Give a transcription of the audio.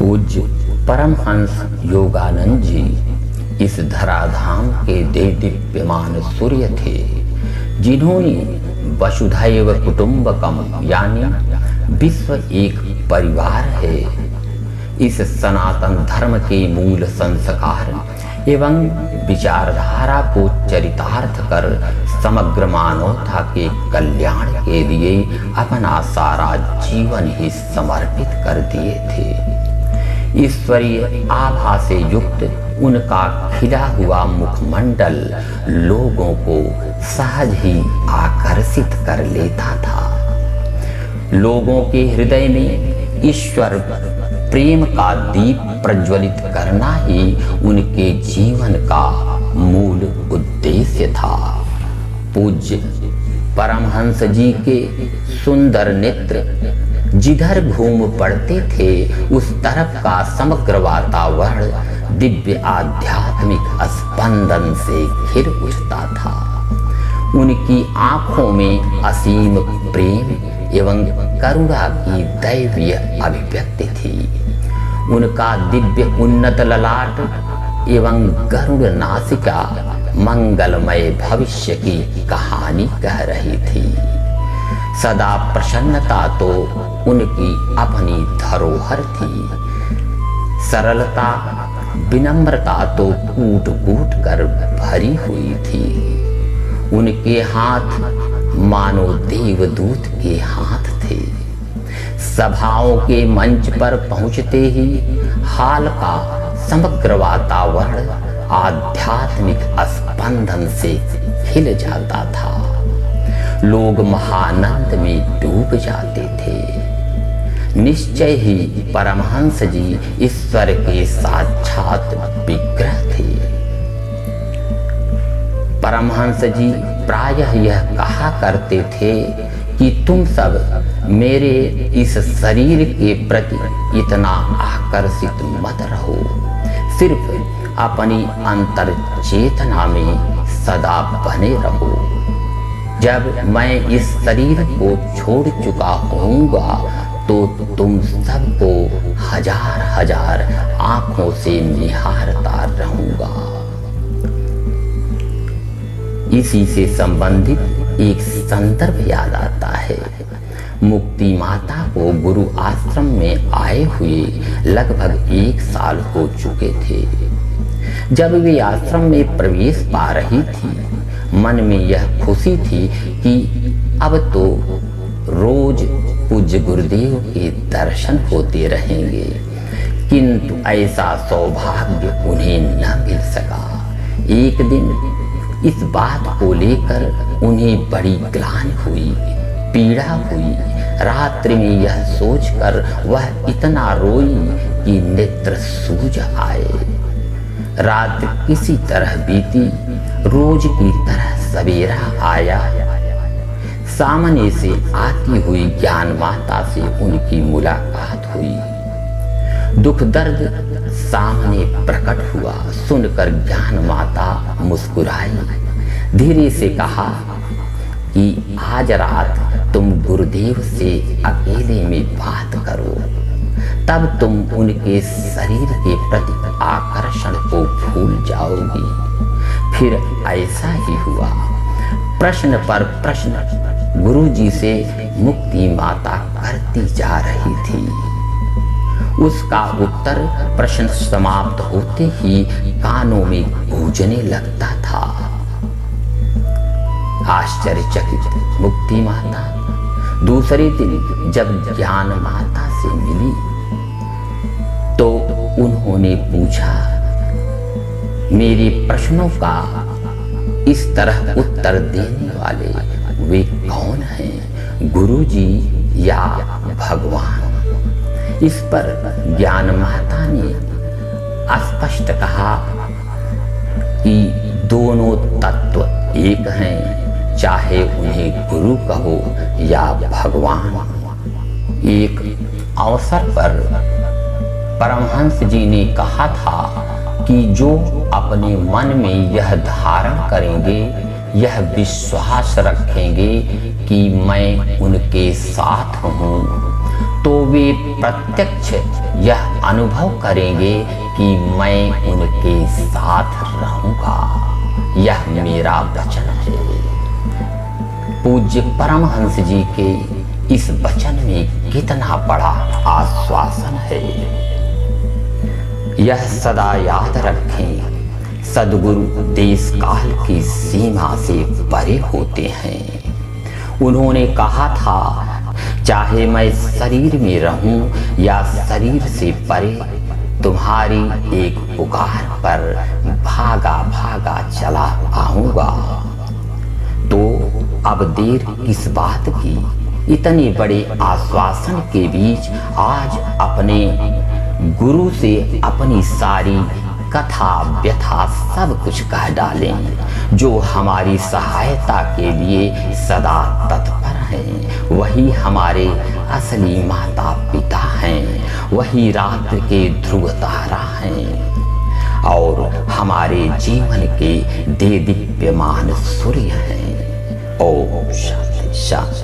पूज्य परमहंस योगानंद जी इस धराधाम के दिव्यमान सूर्य थे, जिन्होंने वसुधैव कुटुंबकम यानी विश्व एक परिवार है, इस सनातन धर्म के मूल संस्कार एवं विचारधारा को चरितार्थ कर समग्र मानवता के कल्याण के लिए अपना सारा जीवन ही समर्पित कर दिए थे। ईश्वरीय आभा से युक्त उनका खिला हुआ मुखमंडल लोगों को सहज ही आकर्षित कर लेता था। लोगों के हृदय में ईश्वर प्रेम का दीप प्रज्वलित करना ही उनके जीवन का मूल उद्देश्य था। पूज्य परमहंस जी के सुंदर नेत्र जिधर घूम पड़ते थे उस तरफ का समग्र वातावरण दिव्य आध्यात्मिक स्पंदन से घिर उठता था। उनकी आंखों में असीम प्रेम एवं करुणा की दैवीय अभिव्यक्ति थी। उनका दिव्य उन्नत ललाट एवं गरुड़ नासिका मंगलमय भविष्य की कहानी कह रही थी। सदा प्रसन्नता तो उनकी अपनी धरोहर थी। सरलता विनम्रता तो कूट कूट कर भरी हुई थी। उनके हाथ मानो देवदूत के हाथ थे। सभाओं के मंच पर पहुंचते ही हाल का समग्र वातावरण आध्यात्मिक स्पंदन से हिल जाता था। लोग महानंद में डूब जाते थे। निश्चय ही परमहंस जी ईश्वर के साक्षात विग्रह थे। परमहंस जी प्रायः यह कहा करते थे कि तुम सब मेरे इस शरीर के प्रति इतना आकर्षित मत रहो, सिर्फ अपनी अंतर चेतना में सदा बने रहो। जब मैं इस शरीर को छोड़ चुका होऊंगा तो तुम सबको हजार हजार आंखों से निहारता रहूंगा। इसी से संबंधित एक संदर्भ याद आता है। मुक्ति माता को गुरु आश्रम में आए हुए लगभग 1 साल हो चुके थे। जब वे आश्रम में प्रवेश पा रही थी, मन में यह खुशी थी कि अब तो रोज पूज्य गुरुदेव के दर्शन होते रहेंगे, किंतु ऐसा सौभाग्य उन्हें न मिल सका। एक दिन इस बात को लेकर उन्हें बड़ी ग्लानि हुई, पीड़ा हुई। रात्रि में यह सोचकर वह इतना रोई कि नेत्र सूज आए। रात किसी तरह बीती, रोज की तरह सवेरा आया। सामने से आती हुई ज्ञान माता से उनकी मुलाकात हुई। दुख दर्द सामने प्रकट हुआ। सुनकर ज्ञान माता मुस्कुराई, धीरे से कहा कि आज रात तुम गुरुदेव से अकेले में बात करो, तब तुम उनके शरीर के प्रति आकर्षण को भूल जाओगी। फिर ऐसा ही हुआ। प्रश्न पर प्रश्न गुरुजी से मुक्ति माता करती जा रही थी। उसका उत्तर प्रश्न समाप्त होते ही कानों में गूंजने लगता था। आश्चर्यचकित मुक्ति माता दूसरे दिन जब ज्ञान माता से मिली तो उन्होंने पूछा, मेरे प्रश्नों का इस तरह उत्तर देने वाले वे कौन हैं, गुरुजी या भगवान? इस पर ज्ञान माता ने स्पष्ट कहा कि दोनों तत्व एक हैं, चाहे उन्हें गुरु कहो या भगवान। एक अवसर पर परमहंस जी ने कहा था कि जो अपने मन में यह धारण करेंगे, यह विश्वास रखेंगे कि मैं उनके साथ हूँ, तो वे प्रत्यक्ष यह अनुभव करेंगे कि मैं उनके साथ रहूंगा। यह मेरा वचन है। पूज्य परमहंस जी के इस वचन में कितना बड़ा आश्वासन है, यह सदा याद रखें। सद्गुरु देश काल की सीमा से परे होते हैं। उन्होंने कहा था, चाहे मैं शरीर में रहूं या शरीर से परे, तुम्हारी एक पुकार पर भागा भागा चला आऊंगा। तो अब देर किस बात की? इतने बड़े आश्वासन के बीच आज अपने गुरु से अपनी सारी कथा व्यथा सब कुछ कह डालें, जो हमारी सहायता के लिए सदा तत्पर हैं। वही हमारे असली माता पिता हैं, वही रात्रि के ध्रुव तारा हैं और हमारे जीवन के देदीप्यमान सूर्य हैं। ओम शांति शांति।